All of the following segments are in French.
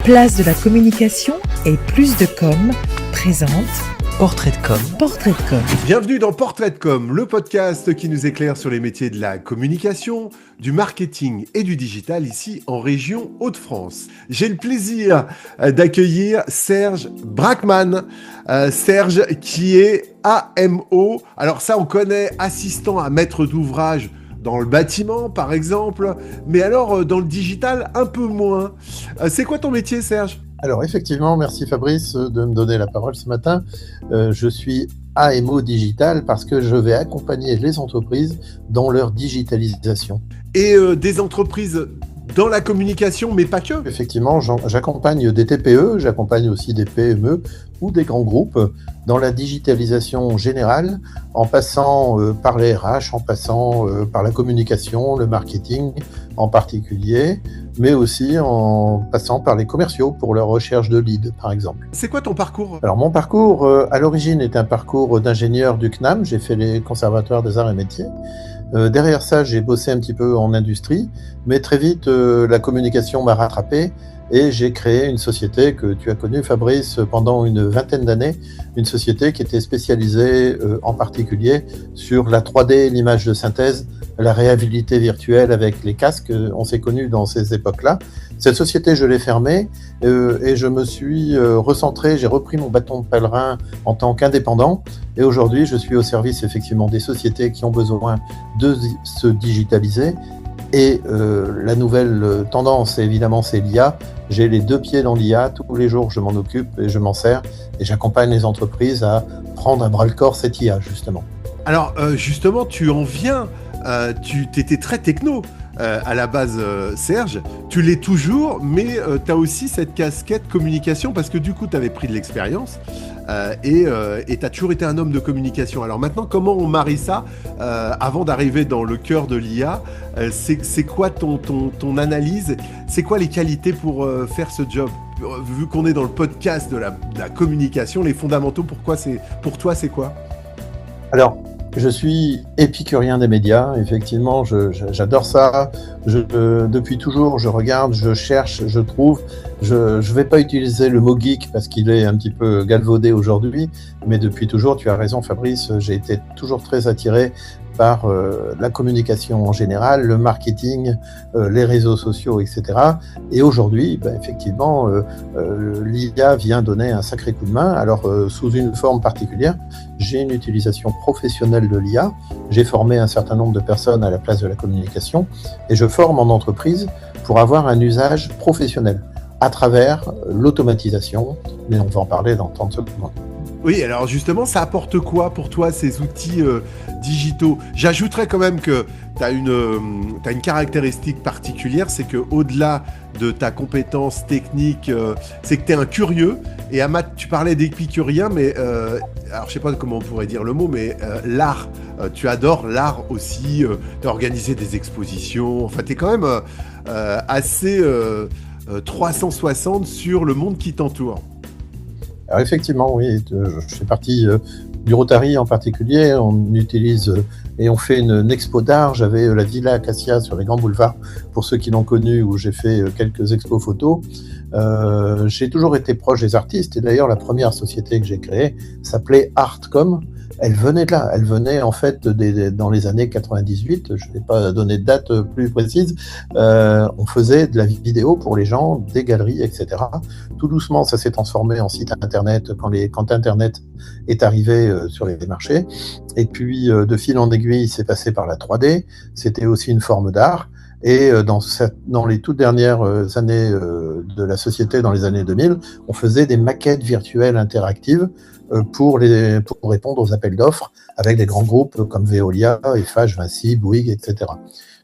Place de la communication et plus de com présente Portrait de com. Portrait de com. Bienvenue dans Portrait de com, le podcast qui nous éclaire sur les métiers de la communication, du marketing et du digital ici en région Hauts-de-France. J'ai le plaisir d'accueillir Serge Brackmann. Serge qui est AMO. Alors ça on connaît, assistant à maître d'ouvrage dans le bâtiment par exemple, mais alors dans le digital un peu moins. C'est quoi ton métier Serge ? Alors effectivement, merci Fabrice de me donner la parole ce matin. Je suis AMO Digital parce que je vais accompagner les entreprises dans leur digitalisation. Et des entreprises dans la communication, mais pas que. Effectivement, j'accompagne des TPE, j'accompagne aussi des PME ou des grands groupes dans la digitalisation générale, en passant par les RH, en passant par la communication, le marketing en particulier, mais aussi en passant par les commerciaux pour leur recherche de leads, par exemple. C'est quoi ton parcours ? Alors mon parcours, à l'origine, est un parcours d'ingénieur du CNAM. J'ai fait les conservatoires des arts et métiers. Derrière ça, j'ai bossé un petit peu en industrie, mais très vite, la communication m'a rattrapé et j'ai créé une société que tu as connue, Fabrice, pendant une vingtaine d'années, une société qui était spécialisée en particulier sur la 3D, l'image de synthèse, la réalité virtuelle avec les casques. On s'est connus dans ces époques-là. Cette société, je l'ai fermée et je me suis recentré, j'ai repris mon bâton de pèlerin en tant qu'indépendant et aujourd'hui, je suis au service effectivement des sociétés qui ont besoin de se digitaliser. Et la nouvelle tendance, évidemment, c'est l'IA. J'ai les deux pieds dans l'IA. Tous les jours, je m'en occupe et je m'en sers. Et j'accompagne les entreprises à prendre à bras-le-corps cette IA, justement. Alors, justement, tu en viens. Tu étais très techno à la base, Serge. Tu l'es toujours, mais tu as aussi cette casquette communication parce que du coup, tu avais pris de l'expérience. Et tu as toujours été un homme de communication. Alors maintenant, comment on marie ça avant d'arriver dans le cœur de l'IA ? C'est quoi ton analyse ? C'est quoi les qualités pour faire ce job ? Vu qu'on est dans le podcast de la communication, les fondamentaux, pour toi, c'est quoi ? Alors, je suis épicurien des médias, effectivement, j'adore ça. Depuis toujours, je regarde, je cherche, je trouve. Je vais pas utiliser le mot geek parce qu'il est un petit peu galvaudé aujourd'hui, mais depuis toujours, tu as raison Fabrice, j'ai été toujours très attiré par la communication en général, le marketing, les réseaux sociaux, etc. Et aujourd'hui, effectivement, l'IA vient donner un sacré coup de main. Alors, sous une forme particulière, j'ai une utilisation professionnelle de l'IA. J'ai formé un certain nombre de personnes à la place de la communication et je forme en entreprise pour avoir un usage professionnel à travers l'automatisation. Mais on va en parler dans 30 secondes. Oui, alors justement, ça apporte quoi pour toi, ces outils digitaux ? J'ajouterais quand même que tu as une caractéristique particulière, c'est qu'au-delà de ta compétence technique, c'est que tu es un curieux. Et Amat, tu parlais d'épicurien, mais alors je sais pas comment on pourrait dire le mot, mais l'art, tu adores l'art aussi, tu as organisé des expositions, enfin tu es quand même assez 360 sur le monde qui t'entoure. Alors effectivement, oui, je fais partie du Rotary en particulier. On utilise et on fait une expo d'art. J'avais la Villa Acacia sur les grands boulevards, pour ceux qui l'ont connue, où j'ai fait quelques expos photos. J'ai toujours été proche des artistes et d'ailleurs la première société que j'ai créée s'appelait Artcom. Elle venait de là, elle venait en fait dans les années 98, je ne vais pas donner de date plus précise, on faisait de la vidéo pour les gens, des galeries, etc. Tout doucement, ça s'est transformé en site internet quand Internet est arrivé sur les marchés. Et puis, de fil en aiguille, c'est passé par la 3D, c'était aussi une forme d'art. Et dans les toutes dernières années de la société, dans les années 2000, on faisait des maquettes virtuelles interactives pour répondre aux appels d'offres avec des grands groupes comme Veolia, Eiffage, Vinci, Bouygues, etc.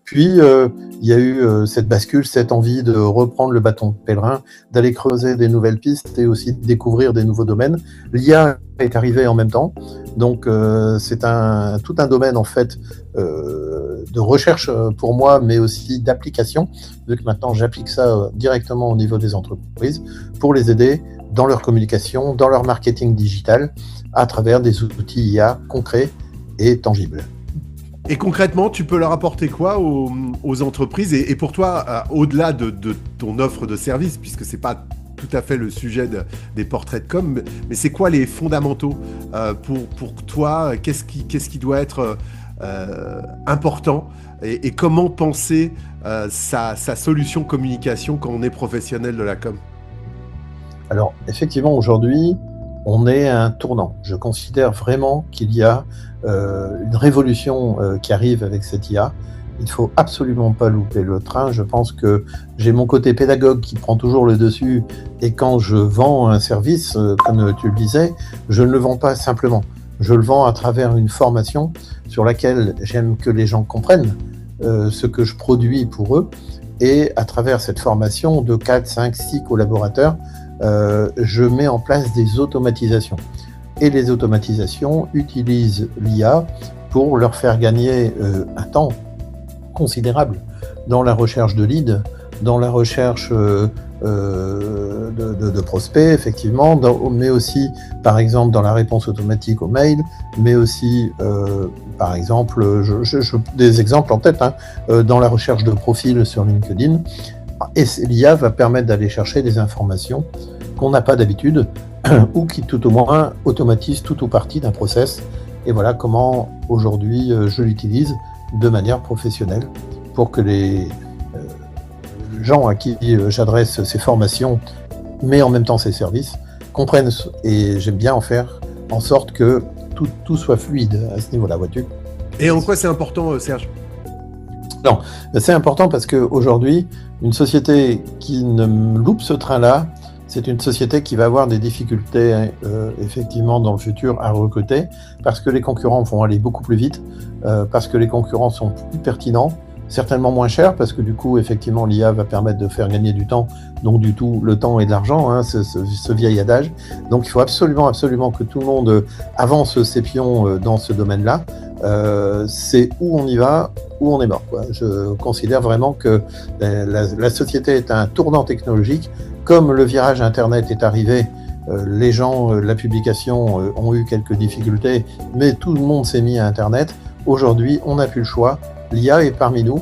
Puis, il y a eu cette bascule, cette envie de reprendre le bâton de pèlerin, d'aller creuser des nouvelles pistes et aussi de découvrir des nouveaux domaines. L'IA est arrivée en même temps, donc c'est tout un domaine en fait de recherche pour moi, mais aussi d'application, vu que maintenant j'applique ça directement au niveau des entreprises pour les aider dans leur communication, dans leur marketing digital, à travers des outils IA concrets et tangibles. Et concrètement, tu peux leur apporter quoi aux entreprises et pour toi, au-delà de ton offre de service, puisque c'est pas tout à fait le sujet des portraits de com, mais c'est quoi les fondamentaux pour toi? Qu'est-ce qui doit être important et comment penser sa solution communication quand on est professionnel de la com? Alors, effectivement, aujourd'hui, on est à un tournant. Je considère vraiment qu'il y a une révolution qui arrive avec cette IA. Il ne faut absolument pas louper le train. Je pense que j'ai mon côté pédagogue qui prend toujours le dessus. Et quand je vends un service, comme tu le disais, je ne le vends pas simplement. Je le vends à travers une formation sur laquelle j'aime que les gens comprennent ce que je produis pour eux. Et à travers cette formation de 4, 5, 6 collaborateurs, je mets en place des automatisations. Et les automatisations utilisent l'IA pour leur faire gagner un temps considérable dans la recherche de leads, dans la recherche de prospects, effectivement, mais aussi, par exemple, dans la réponse automatique aux mails, mais aussi, par exemple, des exemples en tête, dans la recherche de profils sur LinkedIn. Et l'IA va permettre d'aller chercher des informations qu'on n'a pas d'habitude ou qui, tout au moins, automatise tout ou partie d'un process. Et voilà comment, aujourd'hui, je l'utilise de manière professionnelle pour que les gens à qui j'adresse ces formations, mais en même temps ces services, comprennent, et j'aime bien en faire en sorte que tout soit fluide à ce niveau-là, vois-tu. Et en quoi c'est important, Serge? Non, c'est important parce qu'aujourd'hui, une société qui ne loupe ce train-là, c'est une société qui va avoir des difficultés effectivement dans le futur à recruter parce que les concurrents vont aller beaucoup plus vite, parce que les concurrents sont plus pertinents, certainement moins chers parce que du coup effectivement l'IA va permettre de faire gagner du temps, donc du tout le temps et de l'argent, ce vieil adage. Donc il faut absolument que tout le monde avance ses pions dans ce domaine-là. C'est où on y va, où on est mort, quoi. Je considère vraiment que la société est à un tournant technologique. Comme le virage Internet est arrivé, les gens, la publication ont eu quelques difficultés, mais tout le monde s'est mis à Internet. Aujourd'hui, on n'a plus le choix. L'IA est parmi nous.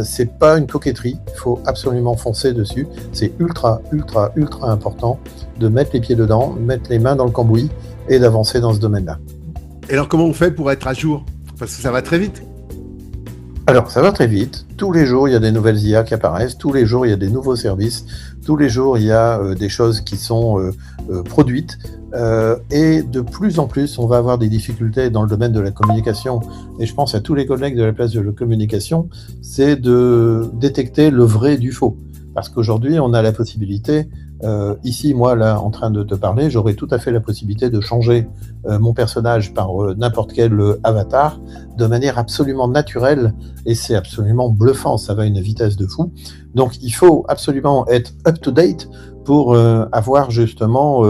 C'est pas une coquetterie. Il faut absolument foncer dessus. C'est ultra important de mettre les pieds dedans, mettre les mains dans le cambouis et d'avancer dans ce domaine-là. Et alors, comment on fait pour être à jour? Parce que ça va très vite. Alors, ça va très vite. Tous les jours, il y a des nouvelles IA qui apparaissent. Tous les jours, il y a des nouveaux services. Tous les jours, il y a des choses qui sont produites. Et de plus en plus, on va avoir des difficultés dans le domaine de la communication. Et je pense à tous les collègues de la place de la communication, c'est de détecter le vrai du faux. Parce qu'aujourd'hui, on a la possibilité, ici, moi, là, en train de te parler, j'aurais tout à fait la possibilité de changer mon personnage par n'importe quel avatar de manière absolument naturelle, et c'est absolument bluffant, ça va à une vitesse de fou. Donc, il faut absolument être up-to-date pour avoir justement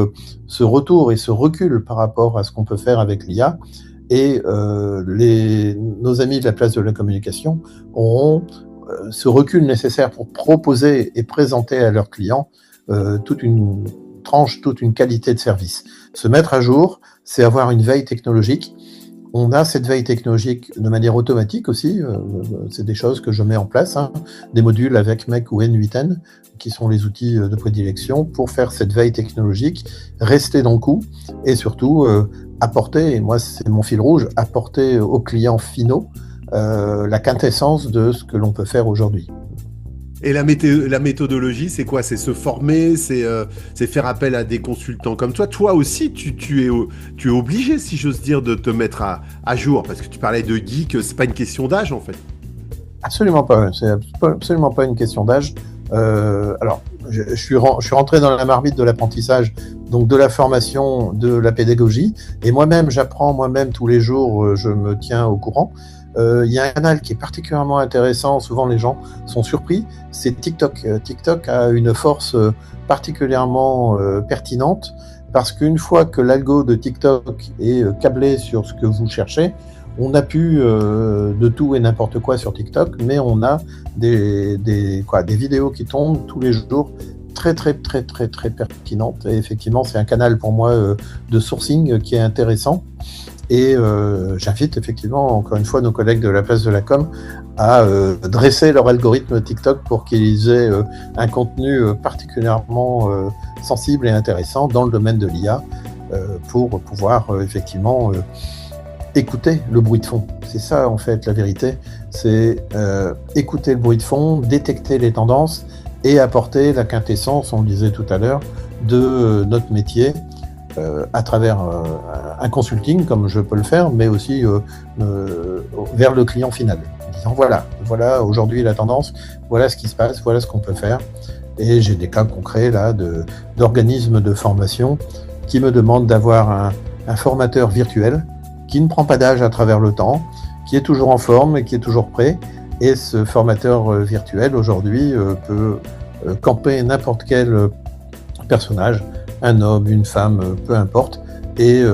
ce retour et ce recul par rapport à ce qu'on peut faire avec l'IA. Et nos amis de la place de la communication auront ce recul nécessaire pour proposer et présenter à leurs clients toute une tranche, toute une qualité de service. Se mettre à jour, c'est avoir une veille technologique. On a cette veille technologique de manière automatique aussi, c'est des choses que je mets en place, des modules avec MEC ou N8N, qui sont les outils de prédilection pour faire cette veille technologique, rester dans le coup et surtout apporter, et moi c'est mon fil rouge, apporter aux clients finaux la quintessence de ce que l'on peut faire aujourd'hui. Et la méthodologie, c'est quoi? C'est se former, c'est faire appel à des consultants comme toi. Toi aussi, tu es obligé, si j'ose dire, de te mettre à jour, parce que tu parlais de geek, c'est pas une question d'âge en fait. Absolument pas, c'est absolument pas une question d'âge. Alors, je suis rentré dans la marmite de l'apprentissage, donc de la formation, de la pédagogie, et moi-même, j'apprends tous les jours, je me tiens au courant. Il y a un canal qui est particulièrement intéressant, souvent les gens sont surpris, c'est TikTok. TikTok a une force particulièrement pertinente, parce qu'une fois que l'algo de TikTok est câblé sur ce que vous cherchez, on n'a plus de tout et n'importe quoi sur TikTok, mais on a des vidéos qui tombent tous les jours, très pertinentes. Et effectivement, c'est un canal pour moi de sourcing qui est intéressant. Et j'invite effectivement, encore une fois, nos collègues de la place de la com à dresser leur algorithme TikTok pour qu'ils aient un contenu particulièrement sensible et intéressant dans le domaine de l'IA pour pouvoir effectivement écouter le bruit de fond. C'est ça en fait la vérité, c'est écouter le bruit de fond, détecter les tendances et apporter la quintessence, on le disait tout à l'heure, de notre métier à travers un consulting comme je peux le faire, mais aussi vers le client final, en disant voilà aujourd'hui la tendance, voilà ce qui se passe, voilà ce qu'on peut faire. Et j'ai des cas concrets là d'organismes de formation qui me demandent d'avoir un formateur virtuel qui ne prend pas d'âge à travers le temps, qui est toujours en forme et qui est toujours prêt. Et ce formateur virtuel aujourd'hui peut camper n'importe quel personnage, un homme, une femme, peu importe, et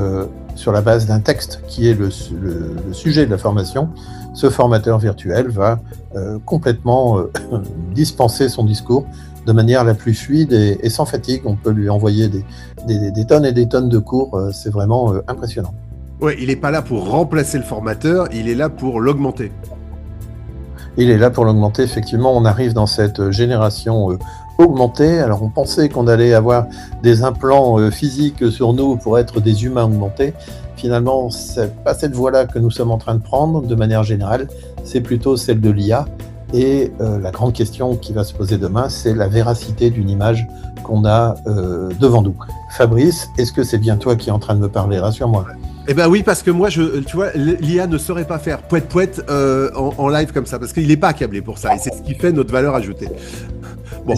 sur la base d'un texte qui est le sujet de la formation, ce formateur virtuel va complètement dispenser son discours de manière la plus fluide et sans fatigue. On peut lui envoyer des tonnes et des tonnes de cours, c'est vraiment impressionnant. Ouais, il n'est pas là pour remplacer le formateur, il est là pour l'augmenter. Il est là pour l'augmenter, effectivement. On arrive dans cette génération augmentée. Alors on pensait qu'on allait avoir des implants physiques sur nous pour être des humains augmentés. Finalement, c'est pas cette voie-là que nous sommes en train de prendre de manière générale, c'est plutôt celle de l'IA. Et la grande question qui va se poser demain, c'est la véracité d'une image qu'on a devant nous. Fabrice, est-ce que c'est bien toi qui es en train de me parler? Rassure-moi. Eh ben oui, parce que moi, tu vois, l'IA ne saurait pas faire poète en live comme ça, parce qu'il n'est pas accablé pour ça, et c'est ce qui fait notre valeur ajoutée. Bon,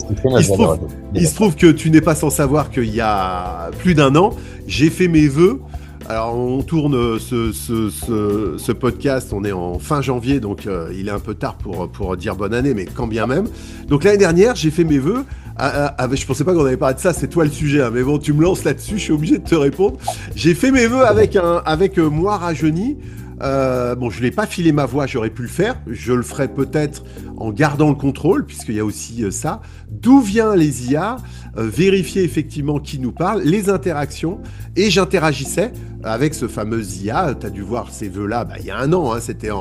il se trouve que tu n'es pas sans savoir qu'il y a plus d'un an, j'ai fait mes vœux. Alors, on tourne ce podcast, on est en fin janvier, donc il est un peu tard pour dire bonne année, mais quand bien même. Donc l'année dernière, j'ai fait mes vœux. Je pensais pas qu'on avait parlé de ça, c'est toi le sujet, hein, mais bon, tu me lances là-dessus, je suis obligé de te répondre. J'ai fait mes vœux avec moi rajeuni. Bon, je l'ai pas filé ma voix, j'aurais pu le faire. Je le ferai peut-être en gardant le contrôle, puisqu'il y a aussi ça. D'où vient les IA? Vérifier effectivement qui nous parle, les interactions. Et j'interagissais avec ce fameux IA. Tu as dû voir ces vœux-là il y a un an, hein, c'était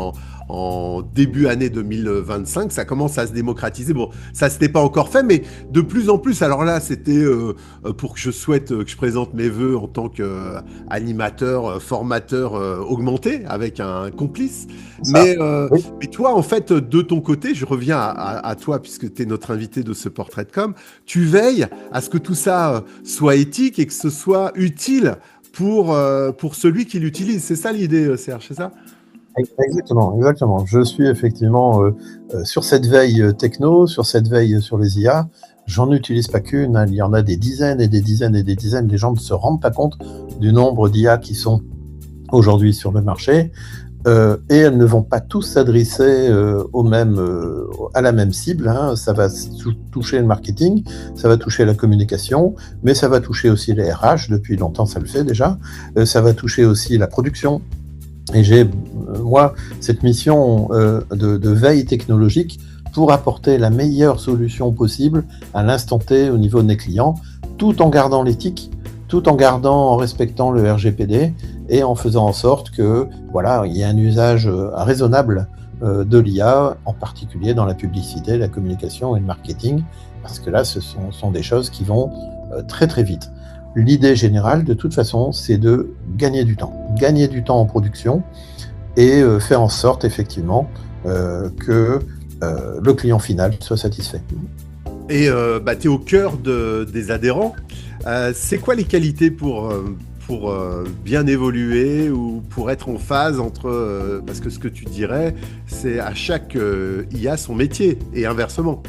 en début année 2025, ça commence à se démocratiser. Bon, ça s'était pas encore fait, mais de plus en plus. Alors là, c'était pour que je présente mes vœux en tant qu'animateur, formateur augmenté avec un complice. Mais toi, en fait, de ton côté, je reviens à toi puisque tu es notre invité de ce portrait de com. Tu veilles à ce que tout ça soit éthique et que ce soit utile pour celui qui l'utilise. C'est ça l'idée, Serge, c'est ça? Exactement. Je suis effectivement sur cette veille techno, sur cette veille sur les IA. J'en utilise pas qu'une, hein. Il y en a des dizaines et des dizaines et des dizaines. Les gens ne se rendent pas compte du nombre d'IA qui sont aujourd'hui sur le marché. Et elles ne vont pas tous s'adresser à la même cible, hein. Ça va toucher le marketing, ça va toucher la communication, mais ça va toucher aussi les RH, depuis longtemps ça le fait déjà, ça va toucher aussi la production. Et j'ai, moi, cette mission de veille technologique pour apporter la meilleure solution possible à l'instant T au niveau de mes clients, tout en gardant l'éthique, tout en respectant le RGPD et en faisant en sorte que, voilà, il y ait un usage raisonnable de l'IA, en particulier dans la publicité, la communication et le marketing, parce que là, ce sont des choses qui vont très très vite. L'idée générale, de toute façon, c'est de gagner du temps en production et faire en sorte, effectivement, que le client final soit satisfait. Et tu es au cœur des adhérents. C'est quoi les qualités pour bien évoluer ou pour être en phase entre... parce que ce que tu dirais, c'est à chaque IA son métier et inversement.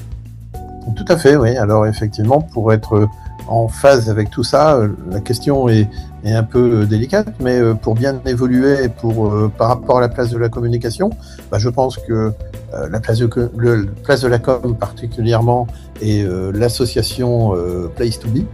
Tout à fait, oui. Alors effectivement, pour être en phase avec tout ça, la question est un peu délicate, mais pour bien évoluer par rapport à la place de la communication, je pense que la place de la com particulièrement et l'association Place to Be,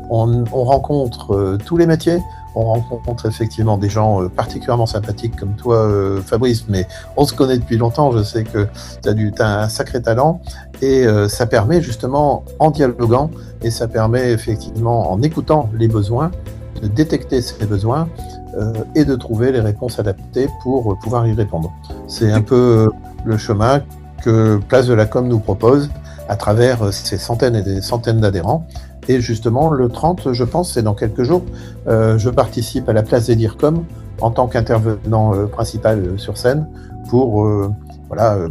on rencontre tous les métiers. On rencontre effectivement des gens particulièrement sympathiques comme toi, Fabrice, mais on se connaît depuis longtemps, je sais que tu as un sacré talent, et ça permet justement, en dialoguant, et ça permet effectivement, en écoutant les besoins, de détecter ces besoins, et de trouver les réponses adaptées pour pouvoir y répondre. C'est un peu le chemin que Place de la Com nous propose à travers ces centaines et des centaines d'adhérents. Et justement, le 30, je pense, c'est dans quelques jours, je participe à la Place des DIRCOM en tant qu'intervenant principal sur scène pour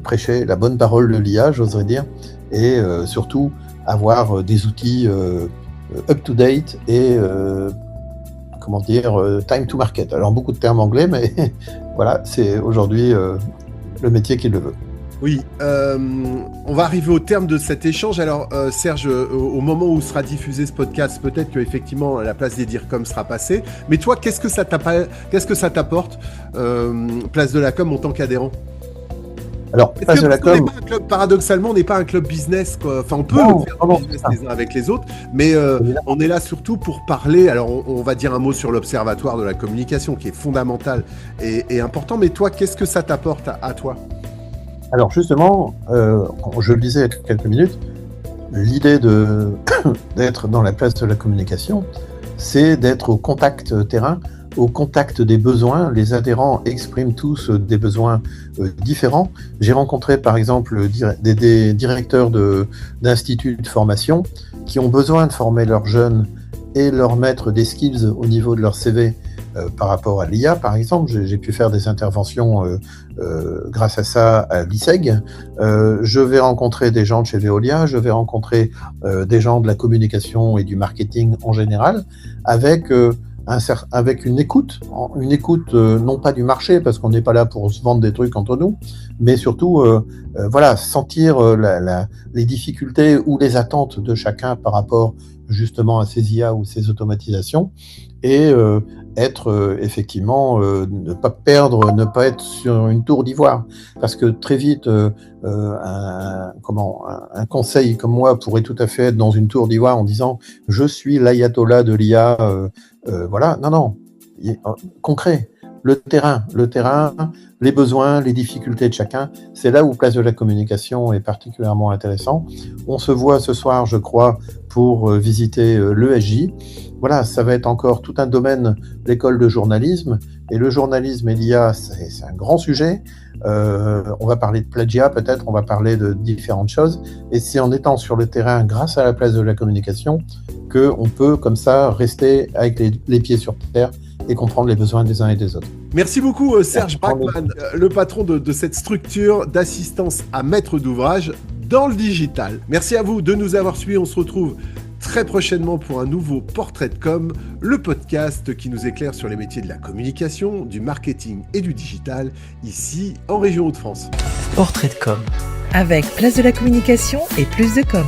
prêcher la bonne parole de l'IA, j'oserais dire, et surtout avoir des outils up-to-date et time to market. Alors beaucoup de termes anglais, mais voilà, c'est aujourd'hui le métier qui le veut. Oui, on va arriver au terme de cet échange. Alors Serge, au moment où sera diffusé ce podcast, peut-être qu'effectivement la Place des DIRCOM sera passée. Mais toi, qu'est-ce que ça t'apporte, Place de la Com en tant qu'adhérent? Alors, Place de la Com, paradoxalement, on n'est pas un club business, quoi. Enfin, on peut faire du business les uns avec les autres, mais on est là surtout pour parler. Alors, on va dire un mot sur l'Observatoire de la communication, qui est fondamental et important. Mais toi, qu'est-ce que ça t'apporte à toi? Alors justement, je le disais il y a quelques minutes, l'idée d'être dans la place de la communication, c'est d'être au contact terrain, au contact des besoins. Les adhérents expriment tous des besoins différents. J'ai rencontré par exemple des directeurs d'instituts de formation qui ont besoin de former leurs jeunes et leur mettre des skills au niveau de leur CV par rapport à l'IA, par exemple. J'ai pu faire des interventions grâce à ça à l'ISEG. Je vais rencontrer des gens de chez Veolia, je vais rencontrer des gens de la communication et du marketing en général, avec une écoute non pas du marché, parce qu'on n'est pas là pour se vendre des trucs entre nous, mais surtout sentir les difficultés ou les attentes de chacun par rapport justement à ces IA ou ces automatisations, et être effectivement, ne pas être sur une tour d'ivoire, parce que très vite un conseil comme moi pourrait tout à fait être dans une tour d'ivoire en disant je suis l'ayatollah de l'IA, non, concret, le terrain, les besoins, les difficultés de chacun, c'est là où Place de la communication est particulièrement intéressant. On se voit ce soir, je crois, pour visiter l'ESJ. Voilà, ça va être encore tout un domaine, l'école de journalisme, et le journalisme et l'IA, c'est un grand sujet. On va parler de plagiat peut-être, on va parler de différentes choses, et c'est en étant sur le terrain, grâce à la Place de la communication, qu'on peut comme ça rester avec les pieds sur terre et comprendre les besoins des uns et des autres. Merci beaucoup Serge Brackmann, le patron de cette structure d'assistance à maître d'ouvrage dans le digital. Merci à vous de nous avoir suivis, on se retrouve très prochainement pour un nouveau Portrait de Com, le podcast qui nous éclaire sur les métiers de la communication, du marketing et du digital, ici en région Hauts-de-France. Portrait de Com, avec Place de la communication et plus de com.